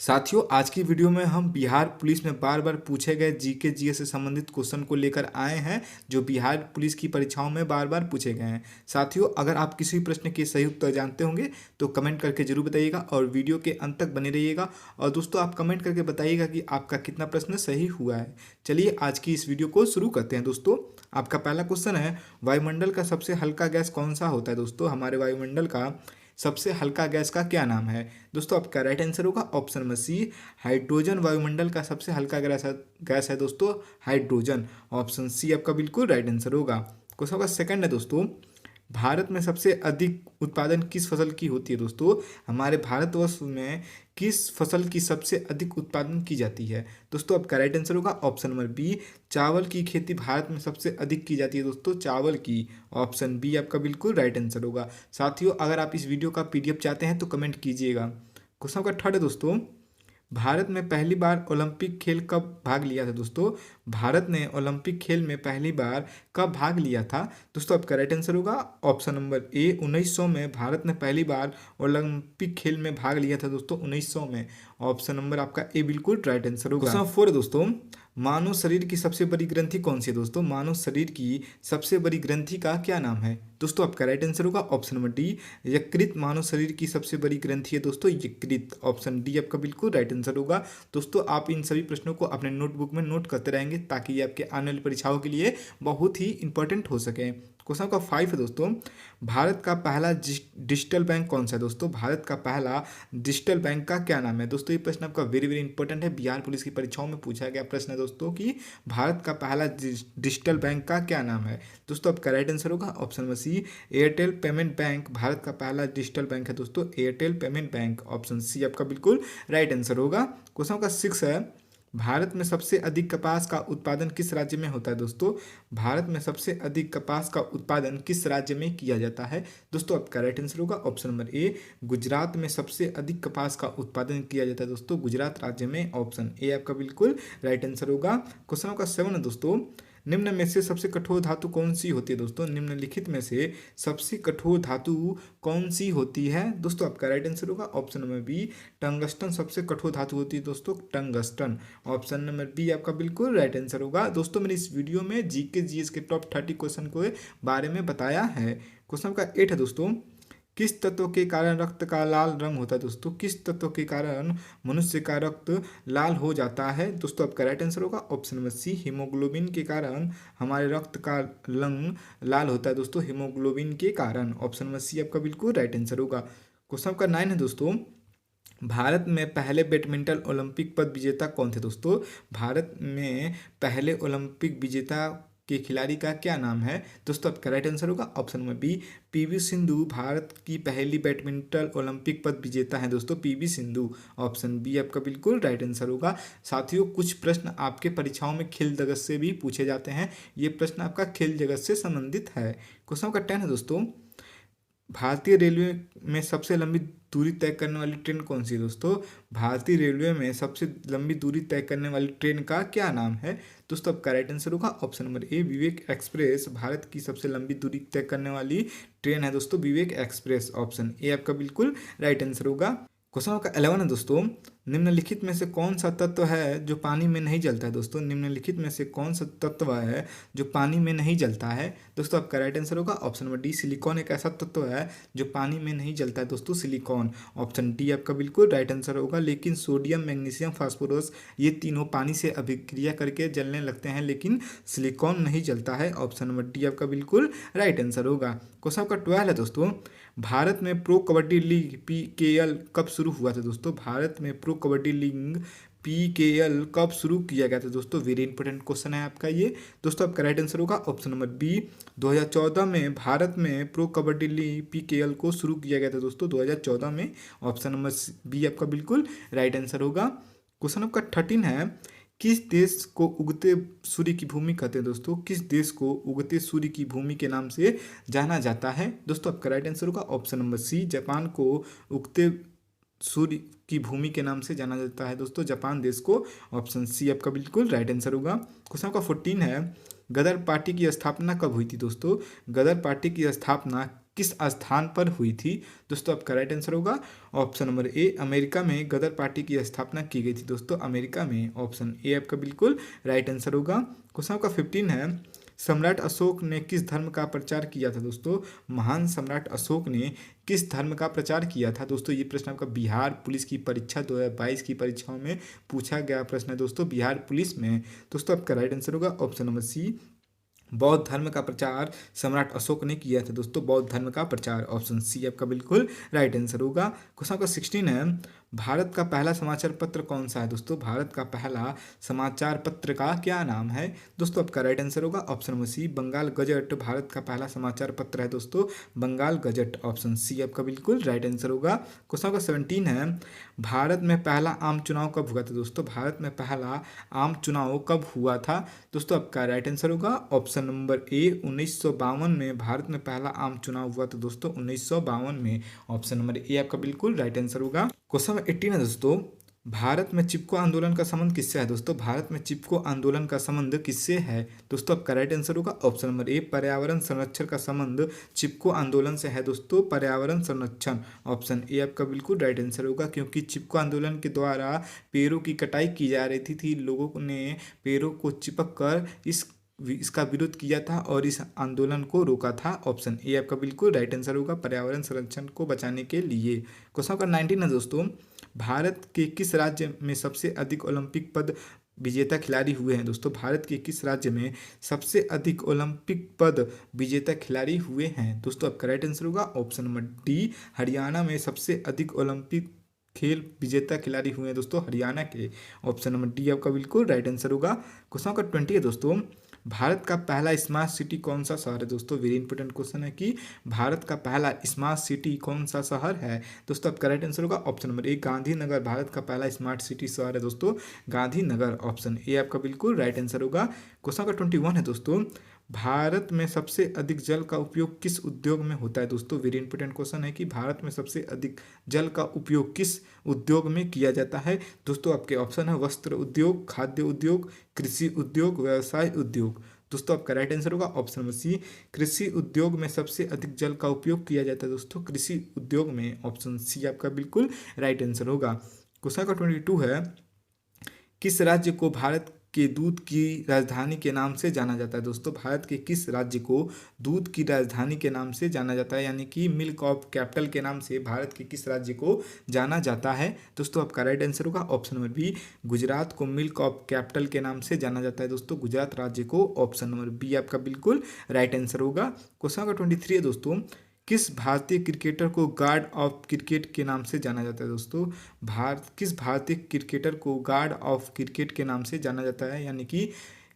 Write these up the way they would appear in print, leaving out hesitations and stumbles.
साथियों, आज की वीडियो में हम बिहार पुलिस में बार बार पूछे गए जीके जीएस से संबंधित क्वेश्चन को लेकर आए हैं, जो बिहार पुलिस की परीक्षाओं में बार बार पूछे गए हैं। साथियों, अगर आप किसी प्रश्न के सही उत्तर जानते होंगे तो कमेंट करके जरूर बताइएगा और वीडियो के अंत तक बने रहिएगा। और दोस्तों, आप कमेंट करके बताइएगा कि आपका कितना प्रश्न सही हुआ है। चलिए आज की इस वीडियो को शुरू करते हैं। दोस्तों, आपका पहला क्वेश्चन है, वायुमंडल का सबसे हल्का गैस कौन सा होता है? दोस्तों, हमारे वायुमंडल का सबसे हल्का गैस का क्या नाम है? दोस्तों, आपका राइट आंसर होगा ऑप्शन नंबर सी, हाइड्रोजन। वायुमंडल का सबसे हल्का गैस है दोस्तों हाइड्रोजन। ऑप्शन सी आपका बिल्कुल राइट आंसर होगा। क्वेश्चन का सेकंड है दोस्तों, भारत में सबसे अधिक उत्पादन किस फसल की होती है? दोस्तों, हमारे भारतवर्ष में किस फसल की सबसे अधिक उत्पादन की जाती है? दोस्तों, आपका राइट आंसर होगा ऑप्शन नंबर बी, चावल की खेती भारत में सबसे अधिक की जाती है दोस्तों, चावल की। ऑप्शन बी आपका बिल्कुल राइट आंसर होगा। साथियों, अगर आप इस वीडियो का पीडीएफ चाहते हैं तो कमेंट कीजिएगा। क्वेश्चन का थर्ड है दोस्तों, भारत में पहली बार ओलंपिक खेल कब भाग लिया था? दोस्तों, भारत ने ओलंपिक खेल में पहली बार कब भाग लिया था? दोस्तों, आपका राइट आंसर होगा ऑप्शन नंबर ए, 1900 में भारत ने पहली बार ओलंपिक खेल में भाग लिया था दोस्तों, 1900 में। ऑप्शन नंबर आपका ए बिल्कुल राइट आंसर होगा। क्वेश्चन 4 दोस्तों, मानव शरीर की सबसे बड़ी ग्रंथि कौन सी है? दोस्तों, मानव शरीर की सबसे बड़ी ग्रंथि का क्या नाम है? दोस्तों, आपका राइट आंसर होगा ऑप्शन नंबर डी, यकृत। मानव शरीर की सबसे बड़ी ग्रंथि है दोस्तों यकृत। ऑप्शन डी आपका बिल्कुल राइट आंसर होगा। दोस्तों, आप इन सभी प्रश्नों को अपने नोटबुक में नोट करते रहेंगे ताकि ये आपके आने वाली परीक्षाओं के लिए बहुत ही इंपॉर्टेंट हो सके। क्वेश्चन का 5 है दोस्तों, भारत का पहला डिजिटल बैंक कौन सा है? दोस्तों, भारत का पहला डिजिटल बैंक का क्या नाम है? दोस्तों, ये प्रश्न आपका वेरी वेरी इंपॉर्टेंट है। बिहार पुलिस की परीक्षाओं में पूछा गया प्रश्न है दोस्तों कि भारत का पहला डिजिटल बैंक का क्या नाम है? दोस्तों, आपका राइट आंसर होगा option number C, Airtel payment bank. Bharat का पहला डिजिटल बैंक है दोस्तों Airtel payment bank. Option C आपका बिल्कुल राइट आंसर होगा। क्वेश्चन का 6 है, भारत में सबसे अधिक कपास का उत्पादन किस राज्य में होता है? दोस्तों, भारत में सबसे अधिक कपास का उत्पादन किस राज्य में किया जाता है? दोस्तों, आपका राइट आंसर होगा ऑप्शन नंबर ए, गुजरात में सबसे अधिक कपास का उत्पादन किया जाता है दोस्तों, गुजरात राज्य में। ऑप्शन ए आपका बिल्कुल राइट आंसर होगा। क्वेश्चन का 7 है दोस्तों, निम्न में से सबसे कठोर धातु कौन सी होती है? दोस्तों, निम्नलिखित में से सबसे कठोर धातु कौन सी होती है? दोस्तों, आपका राइट आंसर होगा ऑप्शन नंबर बी, टंगस्टन सबसे कठोर धातु होती है दोस्तों, टंगस्टन। ऑप्शन नंबर बी आपका बिल्कुल राइट आंसर होगा। दोस्तों, मैंने इस वीडियो में जीके जीएस के टॉप 30 क्वेश्चन के बारे में बताया है। क्वेश्चन का 8 है दोस्तों, किस तत्व के कारण रक्त का लाल रंग होता है? दोस्तों, किस तत्व के कारण मनुष्य का रक्त लाल हो जाता है? दोस्तों, आपका राइट आंसर होगा ऑप्शन नंबर सी, हीमोग्लोबिन के कारण हमारे रक्त का रंग लाल होता है दोस्तों, हीमोग्लोबिन के कारण। ऑप्शन नंबर सी आपका बिल्कुल राइट आंसर होगा। क्वेश्चन का 9 है दोस्तों, भारत में पहले बैडमिंटन ओलंपिक पद विजेता कौन थे? दोस्तों, भारत में पहले ओलंपिक विजेता के खिलाड़ी का क्या नाम है? दोस्तों, आपका राइट आंसर होगा option number B, PV Sindhu. Bharat की पहली बैडमिंटन ओलंपिक पद विजेता है दोस्तों पीवी सिंधु। ऑप्शन बी आपका बिल्कुल राइट आंसर होगा। साथियों, कुछ प्रश्न आपके परीक्षाओं में खेल जगत से भी पूछे जाते हैं। ये प्रश्न आपका खेल जगत से संबंधित है। क्वेश्चन का 10 है दोस्तों, भारतीय रेलवे में सबसे लंबी दूरी तय करने वाली ट्रेन कौन सी है? दोस्तों, भारतीय रेलवे में सबसे लंबी दूरी तय करने वाली ट्रेन का क्या नाम है? दोस्तों, आपका राइट आंसर होगा ऑप्शन नंबर ए, विवेक एक्सप्रेस। भारत की सबसे लंबी दूरी तय करने वाली ट्रेन है दोस्तों विवेक एक्सप्रेस। ऑप्शन ए आपका बिल्कुल राइट आंसर होगा। क्वेश्चन का 11 है दोस्तों, निम्नलिखित में से कौन सा तत्व है जो पानी में नहीं जलता है? दोस्तों, निम्नलिखित में से कौन सा तत्व है जो पानी में नहीं जलता है? दोस्तों, आपका राइट आंसर होगा ऑप्शन नंबर डी, सिलिकॉन एक ऐसा तत्व है जो पानी में नहीं जलता है दोस्तों, सिलिकॉन। ऑप्शन डी आपका बिल्कुल राइट आंसर होगा। लेकिन सोडियम, मैग्नीशियम, फास्फोरस ये तीनों पानी से अभिक्रिया करके जलने लगते हैं, लेकिन सिलिकॉन नहीं जलता है। ऑप्शन नंबर डी आपका बिल्कुल राइट आंसर होगा। क्वेश्चन का 12 है दोस्तों, भारत में प्रो कबड्डी लीग पीकेएल कब शुरू हुआ था? दोस्तों, भारत में प्रो कबड्डी लीग पीकेएल कब शुरू किया गया था? दोस्तों, वेरी इंपॉर्टेंट क्वेश्चन है आपका ये। दोस्तों, आपका राइट आंसर होगा ऑप्शन नंबर बी, 2014 में भारत में प्रो कबड्डी लीग पीकेएल को शुरू किया गया था दोस्तों, 2014 में। ऑप्शन नंबर बी आपका बिल्कुल राइट आंसर होगा। क्वेश्चन आपका 13 है, किस देश को उगते सूर्य की भूमि कहते हैं? दोस्तों, किस देश को उगते सूर्य की भूमि के नाम से जाना जाता है? दोस्तों, आपका राइट आंसर होगा ऑप्शन नंबर सी, जापान को उगते सूर्य की भूमि के नाम से जाना जाता है दोस्तों, जापान देश को। ऑप्शन सी आपका बिल्कुल राइट आंसर होगा। क्वेश्चन का 14 है, गदर पार्टी की स्थापना कब हुई थी? दोस्तों, गदर पार्टी की स्थापना किस स्थान पर हुई थी? दोस्तों आपका राइट आंसर होगा ऑप्शन नंबर ए, अमेरिका में गदर पार्टी की स्थापना की गई थी दोस्तों, अमेरिका में। ऑप्शन ए आपका बिल्कुल राइट आंसर होगा। क्वेश्चन आपका 15 है, सम्राट अशोक ने किस धर्म का प्रचार किया था? दोस्तों महान सम्राट अशोक ने किस धर्म का प्रचार किया था? दोस्तों ये प्रश्न आपका बिहार पुलिस की परीक्षा 2022 की परीक्षाओं में पूछा गया प्रश्न है दोस्तों, बिहार पुलिस में। दोस्तों आपका राइट आंसर होगा ऑप्शन नंबर सी, बौद्ध धर्म का प्रचार सम्राट अशोक ने किया था दोस्तों, बौद्ध धर्म का प्रचार। ऑप्शन सी आपका बिल्कुल राइट आंसर होगा। क्वेश्चन आपका 16 है, भारत का पहला समाचार पत्र कौन सा है? दोस्तों भारत का पहला समाचार पत्र का क्या नाम है? दोस्तों आपका राइट आंसर होगा option number C, Bengal gazette Bharat का पहला समाचार पत्र है दोस्तों, बंगाल गजट। ऑप्शन सी आपका बिल्कुल राइट आंसर होगा। क्वेश्चन आपका 17 है, भारत में पहला आम चुनाव कब हुआ था? दोस्तों भारत में पहला आम चुनाव कब हुआ था? दोस्तों आपका राइट आंसर होगा ऑप्शन नंबर ए, 1952 में भारत में पहला आम चुनाव हुआ था दोस्तों, 1952 में। ऑप्शन नंबर ए आपका बिल्कुल राइट आंसर होगा। क्वेश्चन नंबर 18 है दोस्तों, भारत में चिपको आंदोलन का संबंध किससे है? दोस्तों भारत में चिपको आंदोलन का संबंध किससे है? दोस्तों आपका राइट आंसर होगा ऑप्शन नंबर ए, पर्यावरण संरक्षण का संबंध चिपको आंदोलन से है दोस्तों, पर्यावरण संरक्षण। ऑप्शन ए आपका बिल्कुल राइट आंसर होगा, क्योंकि चिपको आंदोलन के द्वारा पेड़ों की कटाई की जा रही थी लोगों ने पेड़ों को चिपक कर इसका विरोध किया था और इस आंदोलन को रोका था। ऑप्शन ए आपका बिल्कुल राइट आंसर होगा, पर्यावरण संरक्षण को बचाने के लिए। क्वेश्चन नंबर 19 है दोस्तों, भारत के किस राज्य में सबसे अधिक ओलंपिक पद विजेता खिलाड़ी हुए हैं? दोस्तों भारत के किस राज्य में सबसे अधिक ओलंपिक पद विजेता खिलाड़ी हुए हैं? दोस्तों आपका राइट आंसर होगा ऑप्शन नंबर डी, हरियाणा में सबसे अधिक ओलंपिक खेल विजेता खिलाड़ी हुए हैं दोस्तों, हरियाणा के। ऑप्शन नंबर डी आपका बिल्कुल राइट आंसर होगा। क्वेश्चन नंबर 20 है दोस्तों, भारत का पहला स्मार्ट सिटी कौन सा शहर है? दोस्तों वेरी इंपॉर्टेंट क्वेश्चन है कि भारत का पहला स्मार्ट सिटी कौन सा शहर है? दोस्तों आपका राइट आंसर होगा ऑप्शन नंबर ए, गांधीनगर भारत का पहला स्मार्ट सिटी शहर है दोस्तों, गांधीनगर। ऑप्शन ए आपका बिल्कुल राइट आंसर होगा। क्वेश्चन नंबर 21 है दोस्तों, भारत में सबसे अधिक जल का उपयोग किस उद्योग में होता है? दोस्तों वेरी इंपॉर्टेंट क्वेश्चन है कि भारत में सबसे अधिक जल का उपयोग किस उद्योग में किया जाता है? दोस्तों आपके ऑप्शन है वस्त्र उद्योग, खाद्य उद्योग, कृषि उद्योग, व्यवसाय उद्योग। दोस्तों आपका राइट आंसर होगा ऑप्शन नंबर सी, कृषि उद्योग में सबसे अधिक जल का उपयोग किया जाता है दोस्तों, कृषि उद्योग में। ऑप्शन सी आपका बिल्कुल राइट आंसर होगा। क्वेश्चन का 22 है, किस राज्य को भारत के दूध की राजधानी के नाम से जाना जाता है? दोस्तों भारत के किस राज्य को दूध की राजधानी के नाम से जाना जाता है, यानी कि मिल्क ऑफ कैपिटल के नाम से भारत के किस राज्य को जाना जाता है? दोस्तों आपका राइट आंसर होगा ऑप्शन नंबर बी, गुजरात को मिल्क ऑफ कैपिटल के नाम से जाना जाता है दोस्तों, गुजरात राज्य को। ऑप्शन नंबर बी आपका बिल्कुल राइट आंसर होगा। क्वेश्चन नंबर 23 है दोस्तों, किस भारतीय क्रिकेटर को गॉड ऑफ क्रिकेट के नाम से जाना जाता है? दोस्तों किस भारतीय क्रिकेटर को गॉड ऑफ क्रिकेट के नाम से जाना जाता है, यानी कि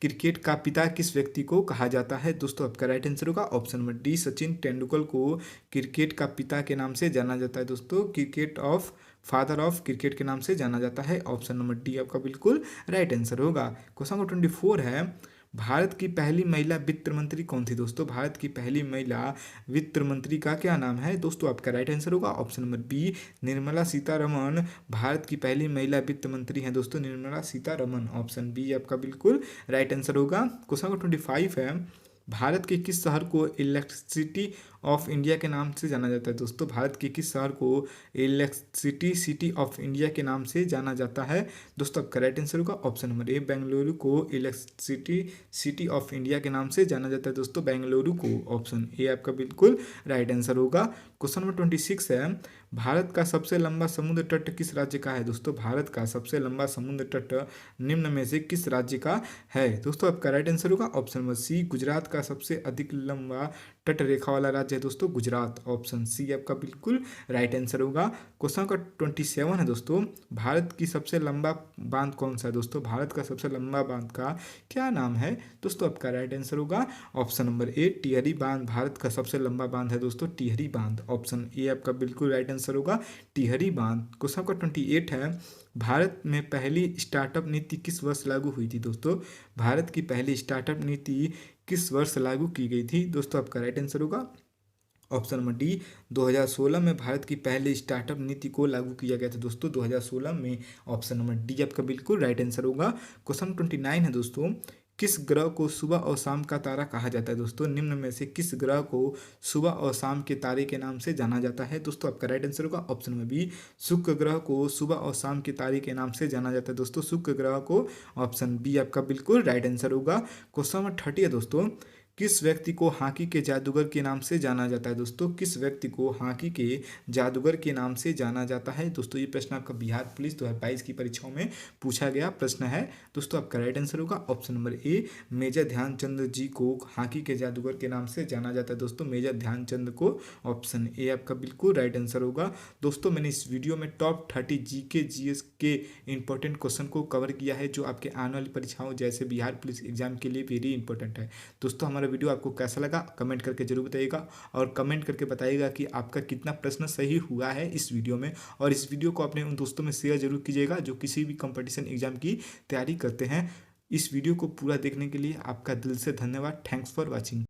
क्रिकेट का पिता किस व्यक्ति को कहा जाता है? दोस्तों आपका राइट आंसर होगा option number D, Sachin Tendulkar को क्रिकेट का पिता के नाम से जाना जाता है दोस्तों, cricket of father of cricket के नाम से जाना जाता है। ऑप्शन नंबर डी आपका बिल्कुल राइट आंसर होगा। क्वेश्चन नंबर 24 है, भारत की पहली महिला वित्त मंत्री कौन थी? दोस्तों भारत की पहली महिला वित्त मंत्री का क्या नाम है? दोस्तों आपका राइट आंसर होगा option number B, Nirmala Sitharaman Bharat की पहली महिला वित्त मंत्री हैं दोस्तों, निर्मला सीतारमण। ऑप्शन बी आपका बिल्कुल राइट आंसर होगा। क्वेश्चन नंबर 25 है, भारत के किस शहर को इलेक्ट्रिसिटी ऑफ इंडिया के नाम से जाना जाता है? दोस्तों भारत के किस शहर को इलेक्ट्रिसिटी सिटी ऑफ इंडिया के नाम से जाना जाता है? दोस्तों आपका राइट आंसर होगा ऑप्शन नंबर ए, बेंगलुरु को इलेक्ट्रिसिटी सिटी ऑफ इंडिया के नाम से जाना जाता है दोस्तों, बेंगलुरु को। ऑप्शन ए आपका बिल्कुल राइट आंसर होगा। क्वेश्चन नंबर 26 है, भारत का सबसे लंबा समुद्र तट किस राज्य का है? दोस्तों भारत का सबसे लंबा समुद्र तट निम्न में से किस राज्य का है? दोस्तों आपका राइट आंसर होगा ऑप्शन नंबर सी, गुजरात का सबसे अधिक लंबा तट रेखा वाला राज्य है दोस्तों, गुजरात। ऑप्शन सी आपका बिल्कुल राइट आंसर होगा। क्वेश्चन का 27 है दोस्तों, भारत की सबसे लंबा बांध कौन सा है? दोस्तों भारत का सबसे लंबा बांध का क्या नाम है? दोस्तों आपका राइट आंसर होगा ऑप्शन नंबर ए, टिहरी बांध भारत का सबसे लंबा बांध है दोस्तों, टिहरी बांध। ऑप्शन ए आपका बिल्कुल राइट आंसर होगा, टिहरी बांध। क्वेश्चन का 28 है, भारत में पहली स्टार्टअप नीति किस वर्ष लागू हुई थी? दोस्तों भारत की पहली स्टार्टअप नीति किस वर्ष लागू की गई थी? दोस्तों आपका राइट आंसर होगा ऑप्शन नंबर डी, 2016 में भारत की पहली स्टार्टअप नीति को लागू किया गया था दोस्तों, 2016 में। ऑप्शन नंबर डी आपका बिल्कुल राइट आंसर होगा। क्वेश्चन 29 है दोस्तों, किस ग्रह को सुबह और शाम का तारा कहा जाता है दोस्तों? निम्न में से किस ग्रह को सुबह और शाम के तारे के नाम से जाना जाता है? दोस्तों आपका राइट आंसर होगा ऑप्शन में बी, शुक्र ग्रह को सुबह और शाम के तारे के नाम से जाना जाता है दोस्तों, शुक्र ग्रह को। ऑप्शन बी आपका बिल्कुल राइट आंसर होगा। क्वेश्चन नंबर 30 है दोस्तों, किस व्यक्ति को हॉकी के जादूगर के नाम से जाना जाता है दोस्तों? किस व्यक्ति को हॉकी के जादूगर के नाम से जाना जाता है दोस्तों? ये प्रश्न आपका बिहार पुलिस 2022 की परीक्षाओं में पूछा गया प्रश्न है दोस्तों। आपका राइट आंसर होगा option number A, major Dhyan Chand ji को हॉकी के जादूगर के नाम से जाना जाता है दोस्तों, मेजर ध्यानचंद को। ऑप्शन ए आपका बिल्कुल राइट आंसर होगा। दोस्तों मैंने इस वीडियो में टॉप 30 जीके जीएस के इंपॉर्टेंट क्वेश्चन को कवर किया है, जो आपके आने वाली परीक्षाओं जैसे बिहार पुलिस एग्जाम के लिए वेरी इंपॉर्टेंट है। दोस्तों हमारा वीडियो आपको कैसा लगा कमेंट करके जरूर बताइएगा, और कमेंट करके बताइएगा कि आपका कितना प्रश्न सही हुआ है इस वीडियो में, और इस वीडियो को अपने उन दोस्तों में शेयर जरूर कीजिएगा जो किसी भी कंपटीशन एग्जाम की तैयारी करते हैं। इस वीडियो को पूरा देखने के लिए आपका दिल से धन्यवाद। Thanks for watching.